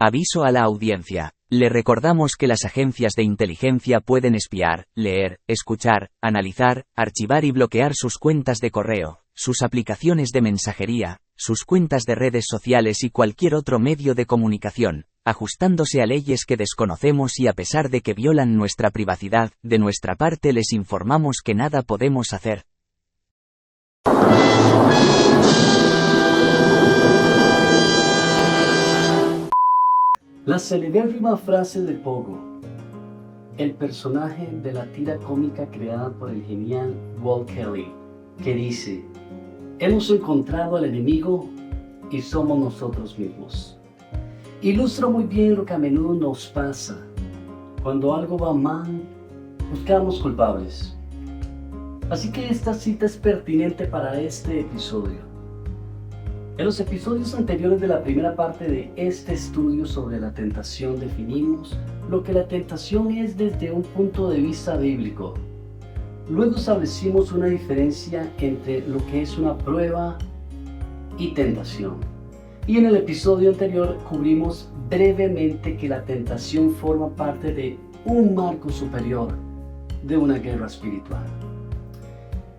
Aviso a la audiencia. Le recordamos que las agencias de inteligencia pueden espiar, leer, escuchar, analizar, archivar y bloquear sus cuentas de correo, sus aplicaciones de mensajería, sus cuentas de redes sociales y cualquier otro medio de comunicación, ajustándose a leyes que desconocemos y a pesar de que violan nuestra privacidad, de nuestra parte les informamos que nada podemos hacer. La celebérrima frase de Pogo, el personaje de la tira cómica creada por el genial Walt Kelly, que dice: hemos encontrado al enemigo y somos nosotros mismos. Ilustra muy bien lo que a menudo nos pasa. Cuando algo va mal, buscamos culpables. Así que esta cita es pertinente para este episodio. En los episodios anteriores de la primera parte de este estudio sobre la tentación definimos lo que la tentación es desde un punto de vista bíblico. Luego establecimos una diferencia entre lo que es una prueba y tentación. Y en el episodio anterior cubrimos brevemente que la tentación forma parte de un marco superior de una guerra espiritual.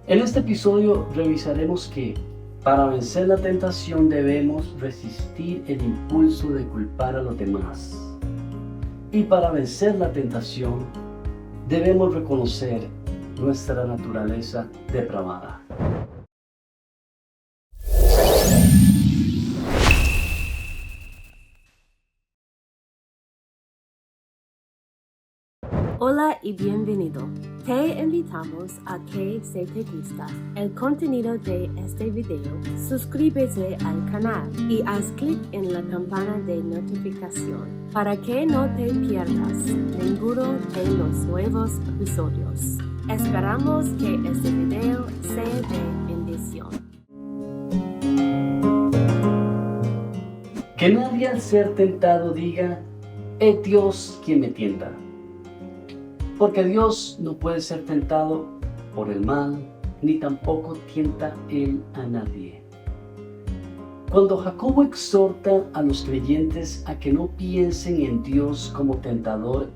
En este episodio revisaremos que para vencer la tentación debemos resistir el impulso de culpar a los demás. Y para vencer la tentación debemos reconocer nuestra naturaleza depravada. Hola y bienvenido. Te invitamos a que si te gusta el contenido de este video, suscríbete al canal y haz clic en la campana de notificación para que no te pierdas ninguno de los nuevos episodios. Esperamos que este video sea de bendición. Que nadie al ser tentado diga: es Dios quien me tienta. Porque Dios no puede ser tentado por el mal, ni tampoco tienta Él a nadie. Cuando Jacobo exhorta a los creyentes a que no piensen en Dios como tentador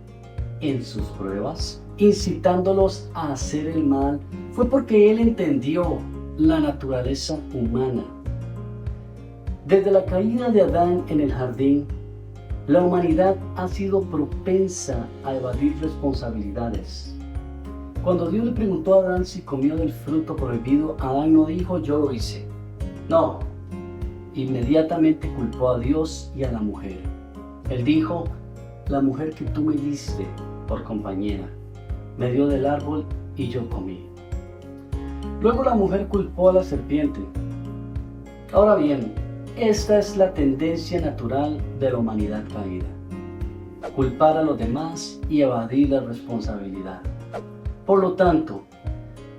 en sus pruebas, incitándolos a hacer el mal, fue porque Él entendió la naturaleza humana. Desde la caída de Adán en el jardín, la humanidad ha sido propensa a evadir responsabilidades. Cuando Dios le preguntó a Adán si comió del fruto prohibido, Adán no dijo: yo lo hice. No, inmediatamente culpó a Dios y a la mujer. Él dijo: la mujer que tú me diste por compañera me dio del árbol y yo comí. Luego la mujer culpó a la serpiente. Ahora bien, esta es la tendencia natural de la humanidad caída: culpar a los demás y evadir la responsabilidad. Por lo tanto,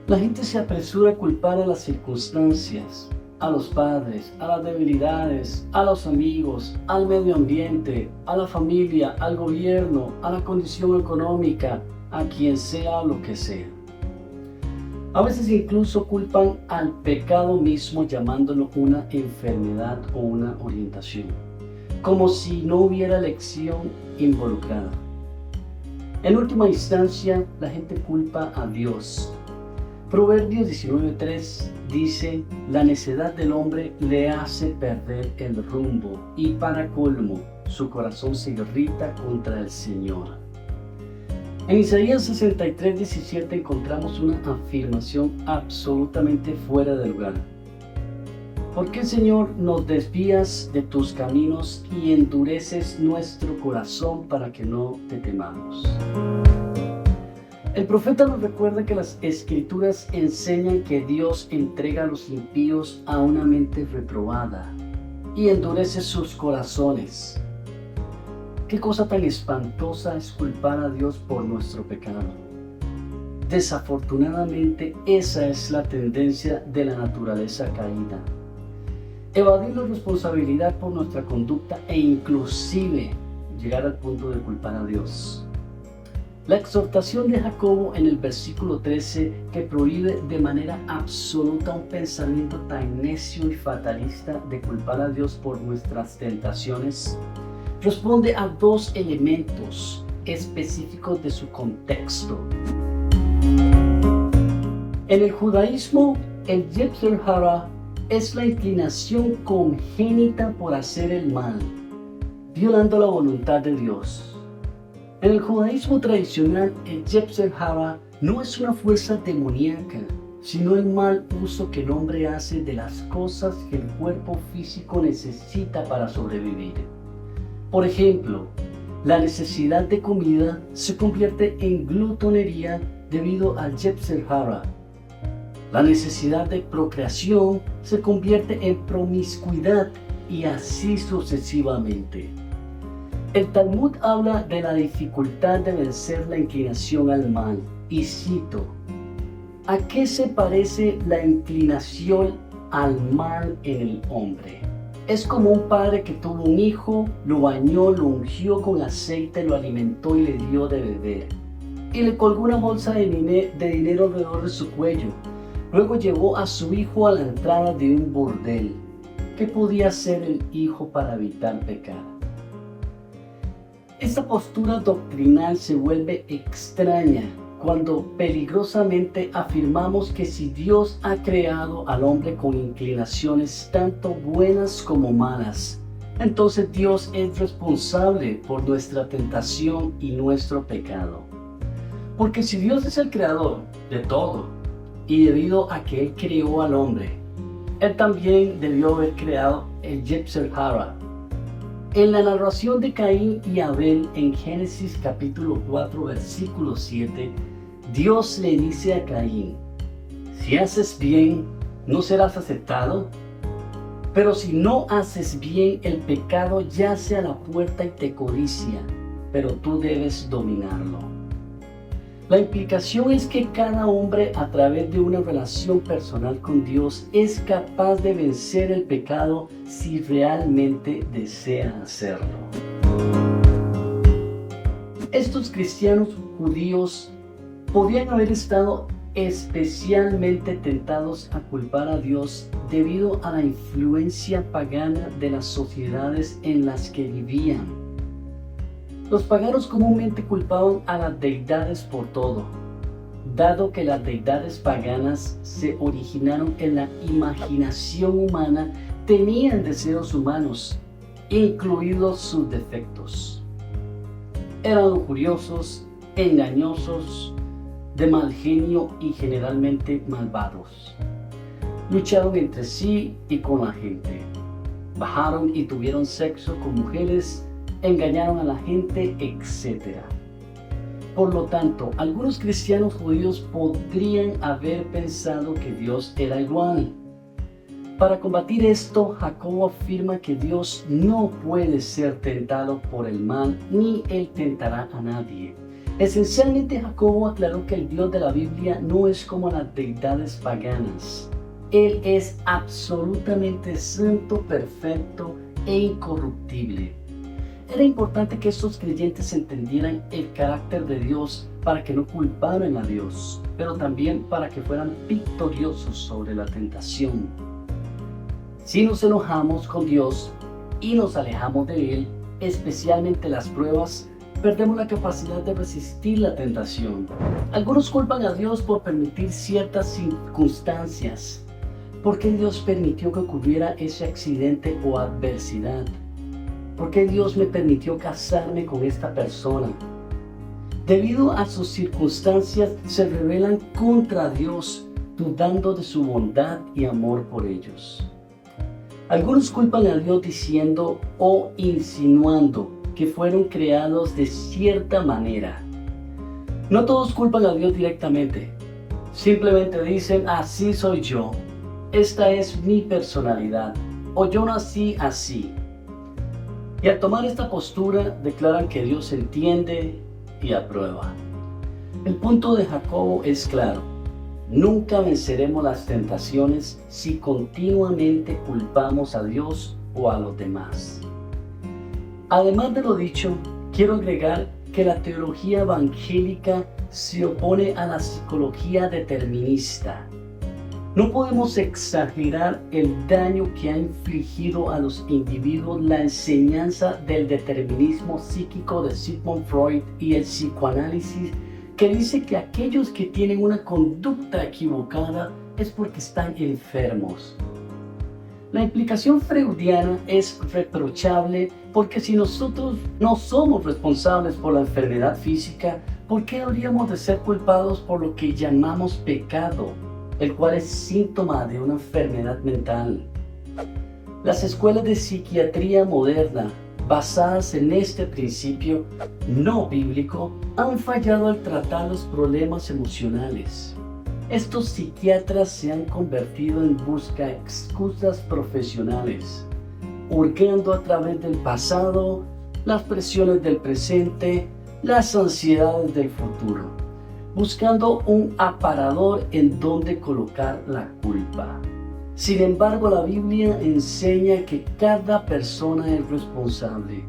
la gente se apresura a culpar a las circunstancias, a los padres, a las debilidades, a los amigos, al medio ambiente, a la familia, al gobierno, a la condición económica, a quien sea lo que sea. A veces incluso culpan al pecado mismo llamándolo una enfermedad o una orientación, como si no hubiera elección involucrada. En última instancia, la gente culpa a Dios. Proverbios 19:3 dice: la necedad del hombre le hace perder el rumbo y para colmo, su corazón se irrita contra el Señor. En Isaías 63:17 encontramos una afirmación absolutamente fuera de lugar. ¿Por qué, Señor, nos desvías de tus caminos y endureces nuestro corazón para que no te temamos? El profeta nos recuerda que las Escrituras enseñan que Dios entrega a los impíos a una mente reprobada y endurece sus corazones. ¿Qué cosa tan espantosa es culpar a Dios por nuestro pecado? Desafortunadamente, esa es la tendencia de la naturaleza caída. Evadir la responsabilidad por nuestra conducta e inclusive llegar al punto de culpar a Dios. La exhortación de Jacobo en el versículo 13, que prohíbe de manera absoluta un pensamiento tan necio y fatalista de culpar a Dios por nuestras tentaciones, responde a dos elementos específicos de su contexto. En el judaísmo, el Yetzer Hara es la inclinación congénita por hacer el mal, violando la voluntad de Dios. En el judaísmo tradicional, el Yetzer Hara no es una fuerza demoníaca, sino el mal uso que el hombre hace de las cosas que el cuerpo físico necesita para sobrevivir. Por ejemplo, la necesidad de comida se convierte en glutonería debido al Yetzer Hara. La necesidad de procreación se convierte en promiscuidad y así sucesivamente. El Talmud habla de la dificultad de vencer la inclinación al mal, y cito: ¿a qué se parece la inclinación al mal en el hombre? Es como un padre que tuvo un hijo, lo bañó, lo ungió con aceite, lo alimentó y le dio de beber. Y le colgó una bolsa de dinero alrededor de su cuello. Luego llevó a su hijo a la entrada de un burdel. ¿Qué podía hacer el hijo para evitar pecar? Esta postura doctrinal se vuelve extraña cuando peligrosamente afirmamos que si Dios ha creado al hombre con inclinaciones tanto buenas como malas, entonces Dios es responsable por nuestra tentación y nuestro pecado. Porque si Dios es el creador de todo, y debido a que Él creó al hombre, Él también debió haber creado el Yetzer Hara. En la narración de Caín y Abel en Génesis capítulo 4 versículo 7, Dios le dice a Caín: si haces bien, ¿no serás aceptado? Pero si no haces bien, el pecado yace a la puerta y te codicia, pero tú debes dominarlo. La implicación es que cada hombre, a través de una relación personal con Dios, es capaz de vencer el pecado si realmente desea hacerlo. Estos cristianos judíos podían haber estado especialmente tentados a culpar a Dios debido a la influencia pagana de las sociedades en las que vivían. Los paganos comúnmente culpaban a las deidades por todo, dado que las deidades paganas se originaron en la imaginación humana, tenían deseos humanos, incluidos sus defectos. Eran lujuriosos, engañosos, de mal genio y generalmente malvados. Lucharon entre sí y con la gente. Bajaron y tuvieron sexo con mujeres, engañaron a la gente, etc. Por lo tanto, algunos cristianos judíos podrían haber pensado que Dios era igual. Para combatir esto, Jacobo afirma que Dios no puede ser tentado por el mal, ni Él tentará a nadie. Esencialmente, Jacobo aclaró que el Dios de la Biblia no es como las deidades paganas. Él es absolutamente santo, perfecto e incorruptible. Era importante que estos creyentes entendieran el carácter de Dios para que no culparan a Dios, pero también para que fueran victoriosos sobre la tentación. Si nos enojamos con Dios y nos alejamos de Él, especialmente las pruebas, perdemos la capacidad de resistir la tentación. Algunos culpan a Dios por permitir ciertas circunstancias. ¿Por qué Dios permitió que ocurriera ese accidente o adversidad? ¿Por qué Dios me permitió casarme con esta persona? Debido a sus circunstancias, se rebelan contra Dios, dudando de su bondad y amor por ellos. Algunos culpan a Dios diciendo o insinuando que fueron creados de cierta manera. No todos culpan a Dios directamente. Simplemente dicen: así soy yo, esta es mi personalidad, o yo nací así. Y al tomar esta postura, declaran que Dios entiende y aprueba. El punto de Jacobo es claro: nunca venceremos las tentaciones si continuamente culpamos a Dios o a los demás. Además de lo dicho, quiero agregar que la teología evangélica se opone a la psicología determinista. No podemos exagerar el daño que ha infligido a los individuos la enseñanza del determinismo psíquico de Sigmund Freud y el psicoanálisis, que dice que aquellos que tienen una conducta equivocada es porque están enfermos. La implicación freudiana es reprochable porque si nosotros no somos responsables por la enfermedad física, ¿por qué habríamos de ser culpados por lo que llamamos pecado, el cual es síntoma de una enfermedad mental? Las escuelas de psiquiatría moderna, basadas en este principio no bíblico, han fallado al tratar los problemas emocionales. Estos psiquiatras se han convertido en busca excusas profesionales, hurgando a través del pasado, las presiones del presente, las ansiedades del futuro, buscando un aparador en donde colocar la culpa. Sin embargo, la Biblia enseña que cada persona es responsable.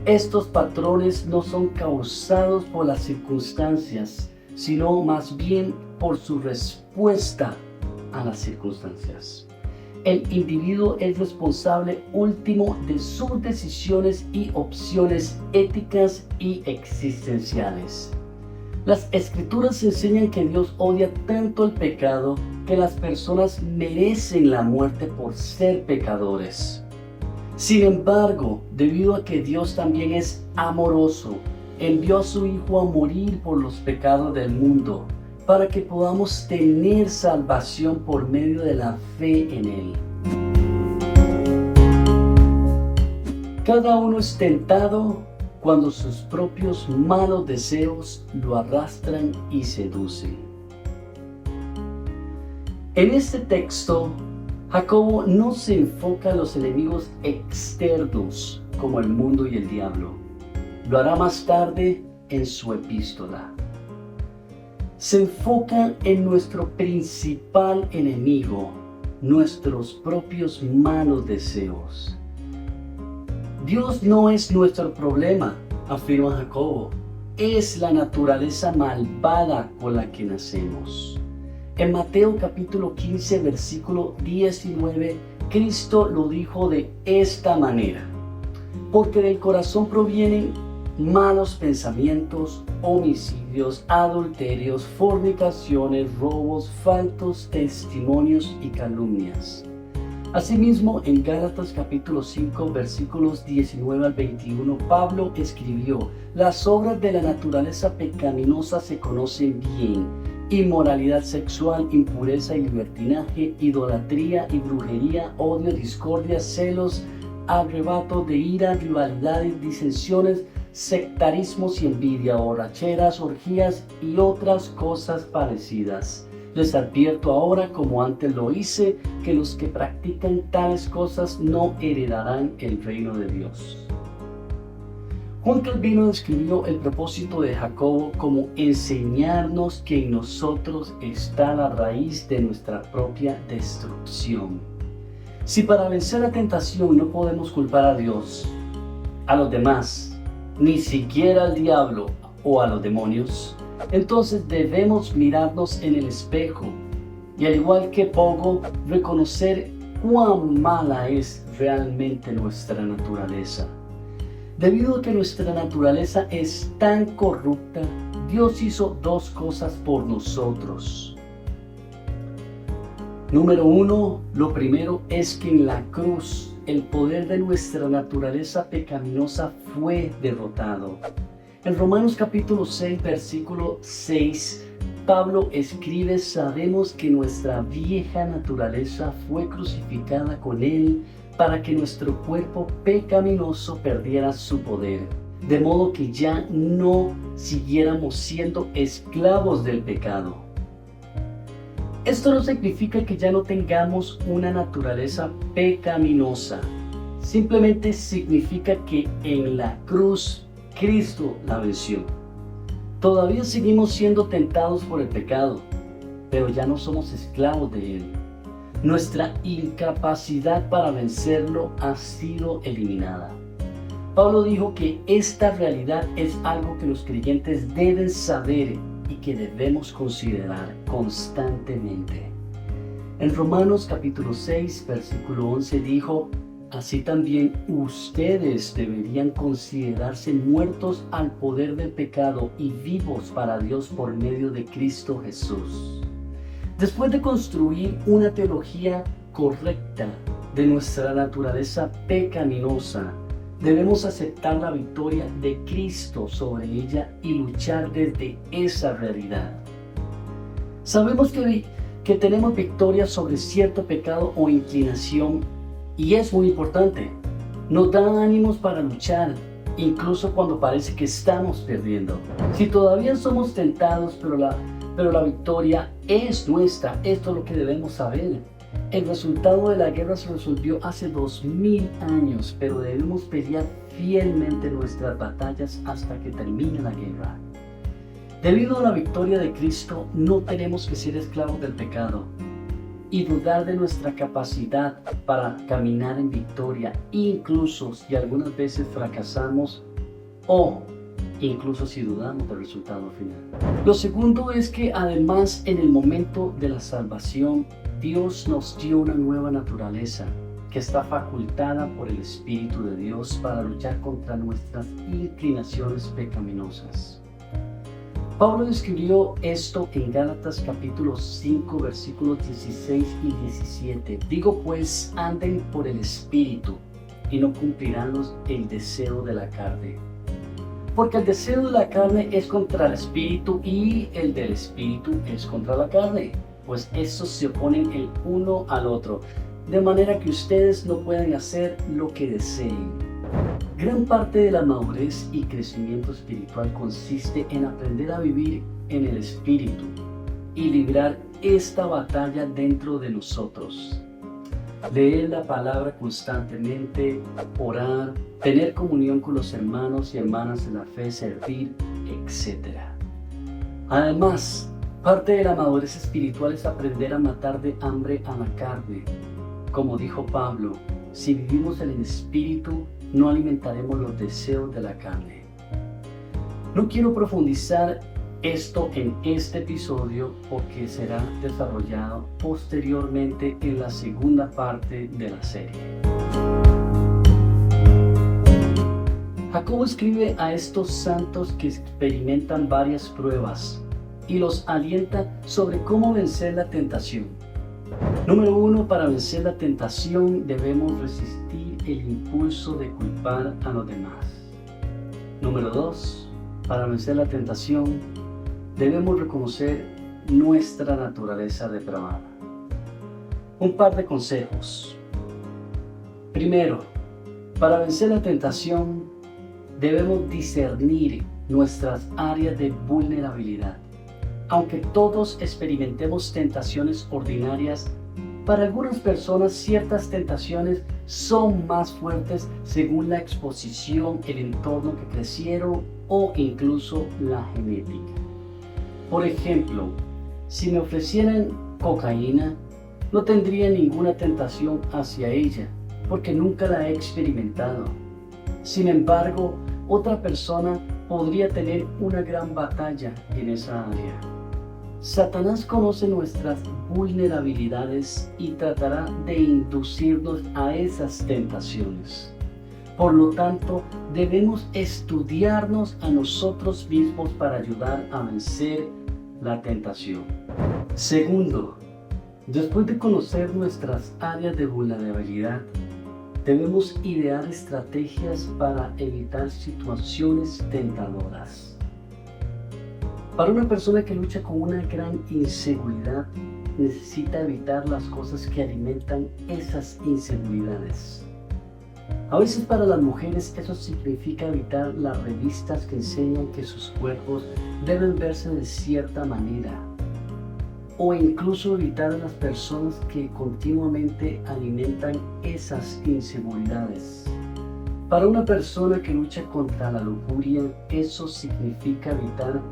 Estos patrones no son causados por las circunstancias, sino más bien por su respuesta a las circunstancias. El individuo es responsable último de sus decisiones y opciones éticas y existenciales. Las Escrituras enseñan que Dios odia tanto el pecado que las personas merecen la muerte por ser pecadores. Sin embargo, debido a que Dios también es amoroso, envió a su Hijo a morir por los pecados del mundo, para que podamos tener salvación por medio de la fe en Él. Cada uno es tentado cuando sus propios malos deseos lo arrastran y seducen. En este texto, Jacobo no se enfoca en los enemigos externos como el mundo y el diablo. Lo hará más tarde en su epístola. Se enfoca en nuestro principal enemigo, nuestros propios malos deseos. Dios no es nuestro problema, afirma Jacobo, es la naturaleza malvada con la que nacemos. En Mateo capítulo 15, versículo 19, Cristo lo dijo de esta manera: porque del corazón provienen malos pensamientos, homicidios, adulterios, fornicaciones, robos, falsos testimonios y calumnias. Asimismo, en Gálatas capítulo 5, versículos 19 al 21, Pablo escribió: las obras de la naturaleza pecaminosa se conocen bien: inmoralidad sexual, impureza y libertinaje, idolatría y brujería, odio, discordia, celos, arrebatos de ira, rivalidades, disensiones, sectarismos y envidia, borracheras, orgías y otras cosas parecidas. Les advierto ahora, como antes lo hice, que los que practican tales cosas no heredarán el reino de Dios. Juan Calvino describió el propósito de Jacobo como enseñarnos que en nosotros está la raíz de nuestra propia destrucción. Si para vencer la tentación no podemos culpar a Dios, a los demás, ni siquiera al diablo o a los demonios, entonces debemos mirarnos en el espejo y, al igual que Pogo, reconocer cuán mala es realmente nuestra naturaleza. Debido a que nuestra naturaleza es tan corrupta, Dios hizo dos cosas por nosotros. Número uno, lo primero es que en la cruz el poder de nuestra naturaleza pecaminosa fue derrotado. En Romanos capítulo 6, versículo 6, Pablo escribe: sabemos que nuestra vieja naturaleza fue crucificada con Él para que nuestro cuerpo pecaminoso perdiera su poder, de modo que ya no siguiéramos siendo esclavos del pecado. Esto no significa que ya no tengamos una naturaleza pecaminosa, simplemente significa que en la cruz Cristo la venció. Todavía seguimos siendo tentados por el pecado, pero ya no somos esclavos de él. Nuestra incapacidad para vencerlo ha sido eliminada. Pablo dijo que esta realidad es algo que los creyentes deben saber y que debemos considerar constantemente. En Romanos capítulo 6, versículo 11 dijo: así también ustedes deberían considerarse muertos al poder del pecado y vivos para Dios por medio de Cristo Jesús. Después de construir una teología correcta de nuestra naturaleza pecaminosa, debemos aceptar la victoria de Cristo sobre ella y luchar desde esa realidad. Sabemos que tenemos victoria sobre cierto pecado o inclinación, y es muy importante. Nos da ánimos para luchar, incluso cuando parece que estamos perdiendo. Si todavía somos tentados, pero la victoria es nuestra, esto es lo que debemos saber. El resultado de la guerra se resolvió hace 2000 años, pero debemos pelear fielmente nuestras batallas hasta que termine la guerra. Debido a la victoria de Cristo, no tenemos que ser esclavos del pecado y dudar de nuestra capacidad para caminar en victoria, incluso si algunas veces fracasamos o incluso si dudamos del resultado final. Lo segundo es que además en el momento de la salvación, Dios nos dio una nueva naturaleza que está facultada por el Espíritu de Dios para luchar contra nuestras inclinaciones pecaminosas. Pablo escribió esto en Gálatas capítulo 5 versículos 16 y 17. Digo pues, anden por el Espíritu y no cumplirán el deseo de la carne. Porque el deseo de la carne es contra el Espíritu y el del Espíritu es contra la carne. Pues estos se oponen el uno al otro, de manera que ustedes no pueden hacer lo que deseen. Gran parte de la madurez y crecimiento espiritual consiste en aprender a vivir en el Espíritu y librar esta batalla dentro de nosotros. Leer la palabra constantemente, orar, tener comunión con los hermanos y hermanas en la fe, servir, etc. Además, parte de la madurez espiritual es aprender a matar de hambre a la carne. Como dijo Pablo, si vivimos en el Espíritu, no alimentaremos los deseos de la carne. No quiero profundizar esto en este episodio porque será desarrollado posteriormente en la segunda parte de la serie. Jacobo escribe a estos santos que experimentan varias pruebas y los alienta sobre cómo vencer la tentación. Número 1, para vencer la tentación debemos resistir el impulso de culpar a los demás. Número 2, para vencer la tentación debemos reconocer nuestra naturaleza depravada. Un par de consejos. Primero, para vencer la tentación debemos discernir nuestras áreas de vulnerabilidad. Aunque todos experimentemos tentaciones ordinarias, para algunas personas ciertas tentaciones son más fuertes según la exposición, el entorno que crecieron o incluso la genética. Por ejemplo, si me ofrecieran cocaína, no tendría ninguna tentación hacia ella, porque nunca la he experimentado. Sin embargo, otra persona podría tener una gran batalla en esa área. Satanás conoce nuestras vulnerabilidades y tratará de inducirnos a esas tentaciones. Por lo tanto, debemos estudiarnos a nosotros mismos para ayudar a vencer la tentación. Segundo, después de conocer nuestras áreas de vulnerabilidad, debemos idear estrategias para evitar situaciones tentadoras. Para una persona que lucha con una gran inseguridad, necesita evitar las cosas que alimentan esas inseguridades. A veces para las mujeres eso significa evitar las revistas que enseñan que sus cuerpos deben verse de cierta manera, o incluso evitar a las personas que continuamente alimentan esas inseguridades. Para una persona que lucha contra la lujuria, eso significa evitar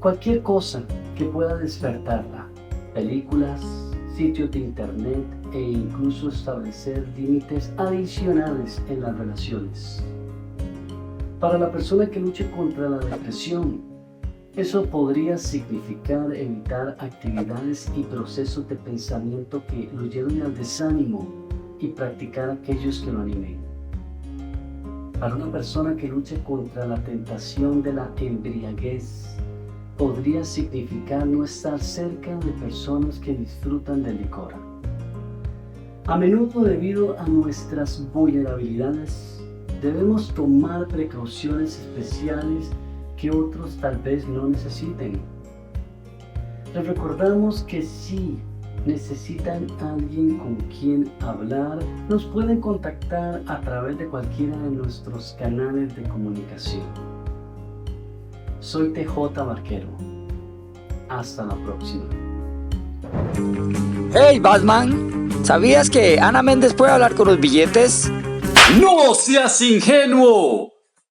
cualquier cosa que pueda despertarla, películas, sitios de internet e incluso establecer límites adicionales en las relaciones. Para la persona que luche contra la depresión, Eso podría significar evitar actividades y procesos de pensamiento que lo lleven al desánimo y practicar aquellos que lo animen. Para una persona que luche contra la tentación de la embriaguez, podría significar no estar cerca de personas que disfrutan del licor. A menudo, debido a nuestras vulnerabilidades, debemos tomar precauciones especiales que otros tal vez no necesiten. Les recordamos que si necesitan alguien con quien hablar, nos pueden contactar a través de cualquiera de nuestros canales de comunicación. Soy TJ Barquero. Hasta la próxima. Hey Batman, ¿sabías que Ana Méndez puede hablar con los billetes? ¡No seas ingenuo!